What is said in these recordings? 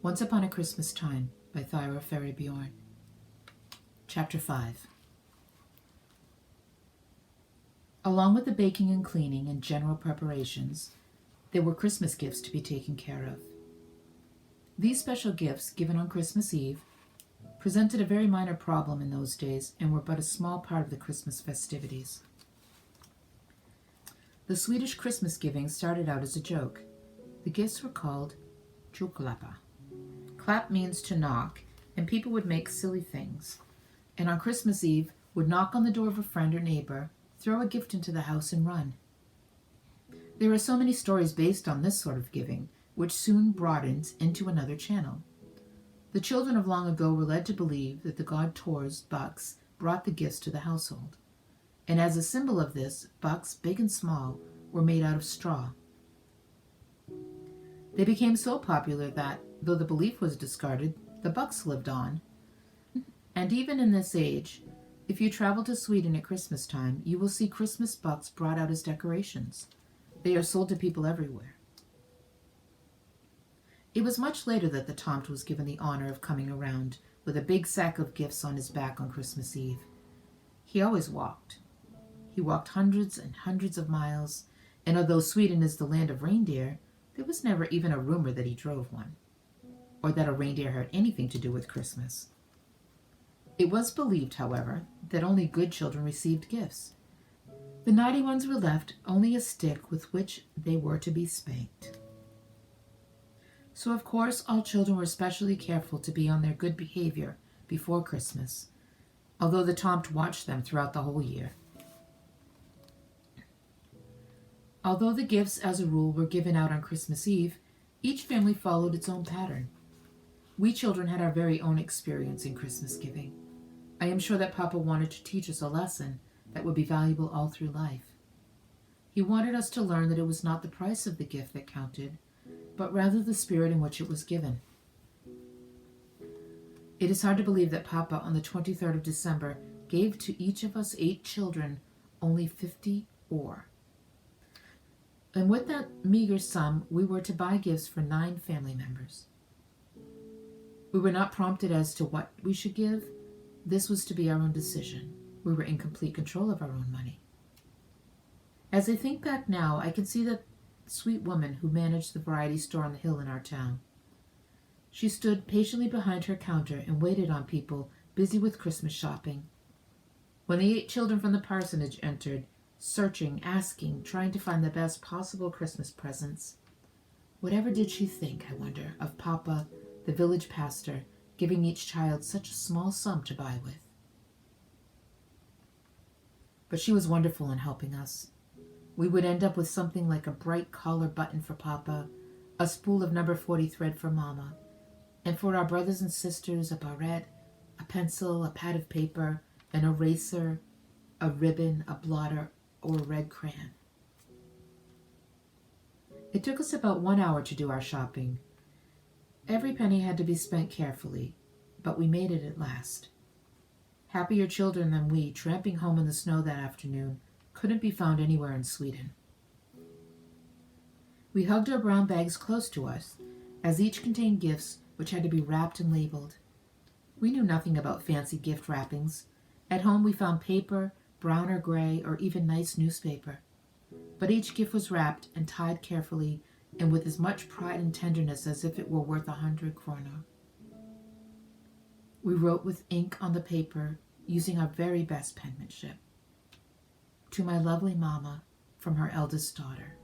Once Upon a Christmas Time by Thyra Ferré Bjorn. Chapter 5. Along with the baking and cleaning and general preparations, there were Christmas gifts to be taken care of. These special gifts, given on Christmas Eve, presented a very minor problem in those days and were but a small part of the Christmas festivities. The Swedish Christmas giving started out as a joke. The gifts were called julklappar. Clap means to knock, and people would make silly things, and on Christmas Eve would knock on the door of a friend or neighbor, throw a gift into the house, and run. There are so many stories based on this sort of giving, which soon broadens into another channel. The children of long ago were led to believe that the god Thor's bucks brought the gifts to the household, and as a symbol of this, bucks, big and small, were made out of straw. They became so popular that, though the belief was discarded, the bucks lived on. And even in this age, if you travel to Sweden at Christmas time, you will see Christmas bucks brought out as decorations. They are sold to people everywhere. It was much later that the Tomt was given the honor of coming around with a big sack of gifts on his back on Christmas Eve. He always walked. He walked hundreds and hundreds of miles, and although Sweden is the land of reindeer, there was never even a rumor that he drove one, or that a reindeer had anything to do with Christmas. It was believed, however, that only good children received gifts. The naughty ones were left only a stick with which they were to be spanked. So, of course, all children were especially careful to be on their good behavior before Christmas, although the Tomt watched them throughout the whole year. Although the gifts, as a rule, were given out on Christmas Eve, each family followed its own pattern. We children had our very own experience in Christmas giving. I am sure that Papa wanted to teach us a lesson that would be valuable all through life. He wanted us to learn that it was not the price of the gift that counted, but rather the spirit in which it was given. It is hard to believe that Papa, on the 23rd of December, gave to each of us 8 children only 50 ore. And with that meager sum, we were to buy gifts for 9 family members. We were not prompted as to what we should give. This was to be our own decision. We were in complete control of our own money. As I think back now, I can see that sweet woman who managed the variety store on the hill in our town. She stood patiently behind her counter and waited on people busy with Christmas shopping. When the 8 children from the parsonage entered, searching, asking, trying to find the best possible Christmas presents, whatever did she think, I wonder, of Papa, the village pastor, giving each child such a small sum to buy with? But she was wonderful in helping us. We would end up with something like a bright collar button for Papa, a spool of number 40 thread for Mama, and for our brothers and sisters a barrette, a pencil, a pad of paper, an eraser, a ribbon, a blotter, or a red crayon. It took us about 1 hour to do our shopping. Every penny had to be spent carefully, but we made it at last. Happier children than we, tramping home in the snow that afternoon, couldn't be found anywhere in Sweden. We hugged our brown bags close to us, as each contained gifts which had to be wrapped and labeled. We knew nothing about fancy gift wrappings. At home we found paper, brown or gray, or even nice newspaper. But each gift was wrapped and tied carefully and with as much pride and tenderness as if it were worth 100 kronor. We wrote with ink on the paper, using our very best penmanship. To my lovely Mama, from her eldest daughter,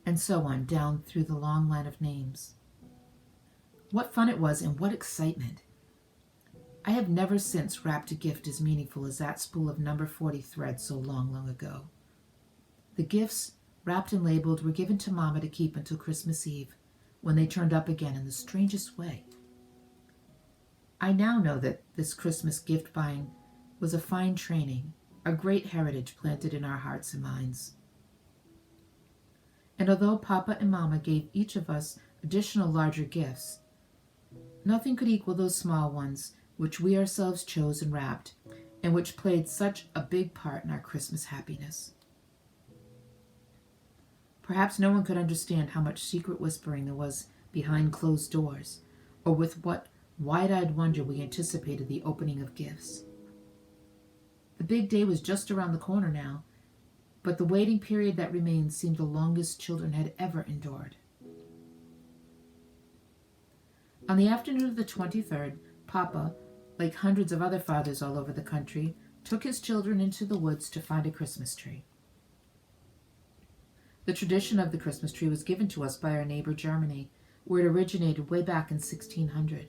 and so on down through the long line of names. What fun it was and what excitement! I have never since wrapped a gift as meaningful as that spool of number 40 thread so long, long ago. The gifts, wrapped and labeled, were given to Mama to keep until Christmas Eve, when they turned up again in the strangest way. I now know that this Christmas gift buying was a fine training, a great heritage planted in our hearts and minds. And although Papa and Mama gave each of us additional larger gifts, nothing could equal those small ones which we ourselves chose and wrapped, and which played such a big part in our Christmas happiness. Perhaps no one could understand how much secret whispering there was behind closed doors, or with what wide-eyed wonder we anticipated the opening of gifts. The big day was just around the corner now, but the waiting period that remained seemed the longest children had ever endured. On the afternoon of the 23rd, Papa, like hundreds of other fathers all over the country, took his children into the woods to find a Christmas tree. The tradition of the Christmas tree was given to us by our neighbor Germany, where it originated way back in 1600.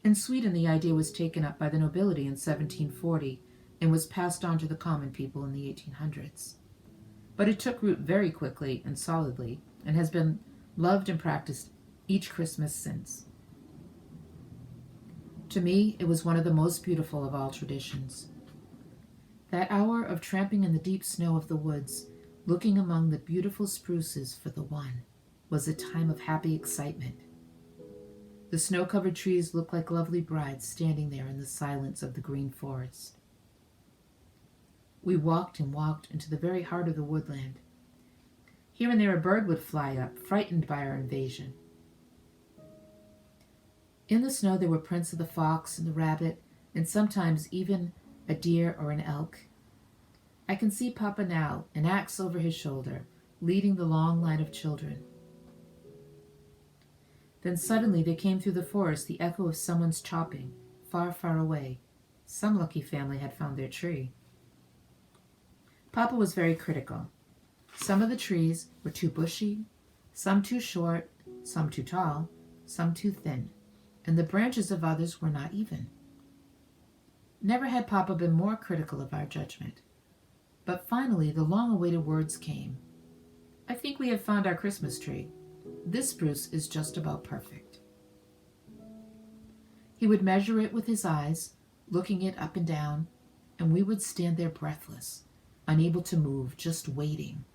In Sweden, the idea was taken up by the nobility in 1740 and was passed on to the common people in the 1800s. But it took root very quickly and solidly and has been loved and practiced each Christmas since. To me, it was one of the most beautiful of all traditions. That hour of tramping in the deep snow of the woods, looking among the beautiful spruces for the one, was a time of happy excitement. The snow-covered trees looked like lovely brides standing there in the silence of the green forest. We walked and walked into the very heart of the woodland. Here and there a bird would fly up, frightened by our invasion. In the snow there were prints of the fox and the rabbit, and sometimes even a deer or an elk. I can see Papa now, an axe over his shoulder, leading the long line of children. Then suddenly there came through the forest the echo of someone's chopping, far, far away. Some lucky family had found their tree. Papa was very critical. Some of the trees were too bushy, some too short, some too tall, some too thin, and the branches of others were not even. Never had Papa been more critical of our judgment. But finally the long-awaited words came. I think we have found our Christmas tree. This spruce is just about perfect. He would measure it with his eyes, looking it up and down, and we would stand there breathless, unable to move, just waiting.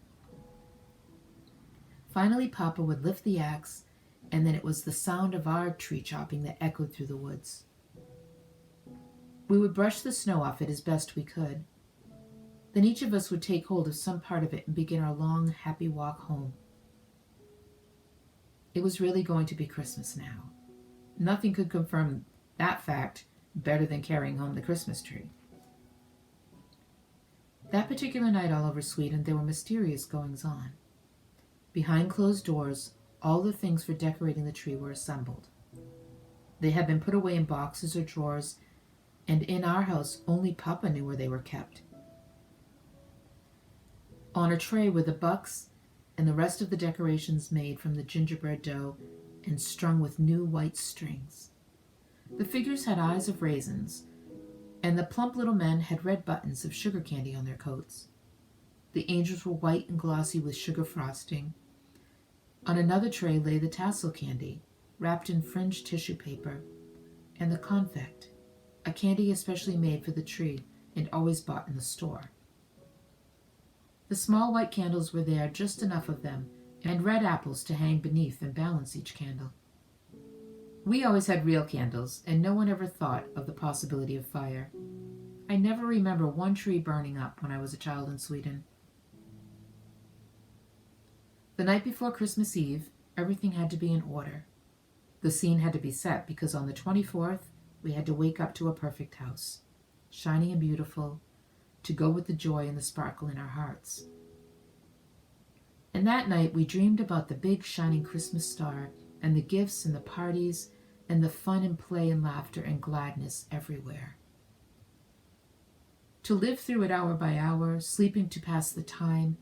Finally, Papa would lift the axe, and then it was the sound of our tree chopping that echoed through the woods. We would brush the snow off it as best we could. Then each of us would take hold of some part of it and begin our long, happy walk home. It was really going to be Christmas now. Nothing could confirm that fact better than carrying home the Christmas tree. That particular night all over Sweden, there were mysterious goings-on. Behind closed doors, all the things for decorating the tree were assembled. They had been put away in boxes or drawers, and in our house only Papa knew where they were kept. On a tray were the bucks and the rest of the decorations made from the gingerbread dough and strung with new white strings. The figures had eyes of raisins, and the plump little men had red buttons of sugar candy on their coats. The angels were white and glossy with sugar frosting. On another tray lay the tassel candy, wrapped in fringed tissue paper, and the confect, a candy especially made for the tree and always bought in the store. The small white candles were there, just enough of them, and red apples to hang beneath and balance each candle. We always had real candles, and no one ever thought of the possibility of fire. I never remember one tree burning up when I was a child in Sweden. The night before Christmas Eve, everything had to be in order. The scene had to be set because on the 24th, we had to wake up to a perfect house, shining and beautiful, to go with the joy and the sparkle in our hearts. And that night we dreamed about the big shining Christmas star and the gifts and the parties and the fun and play and laughter and gladness everywhere. To live through it hour by hour, sleeping to pass the time,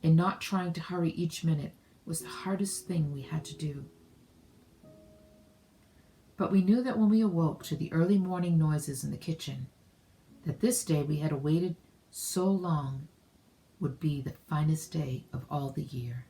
and not trying to hurry each minute was the hardest thing we had to do. But we knew that when we awoke to the early morning noises in the kitchen, that this day we had awaited so long would be the finest day of all the year.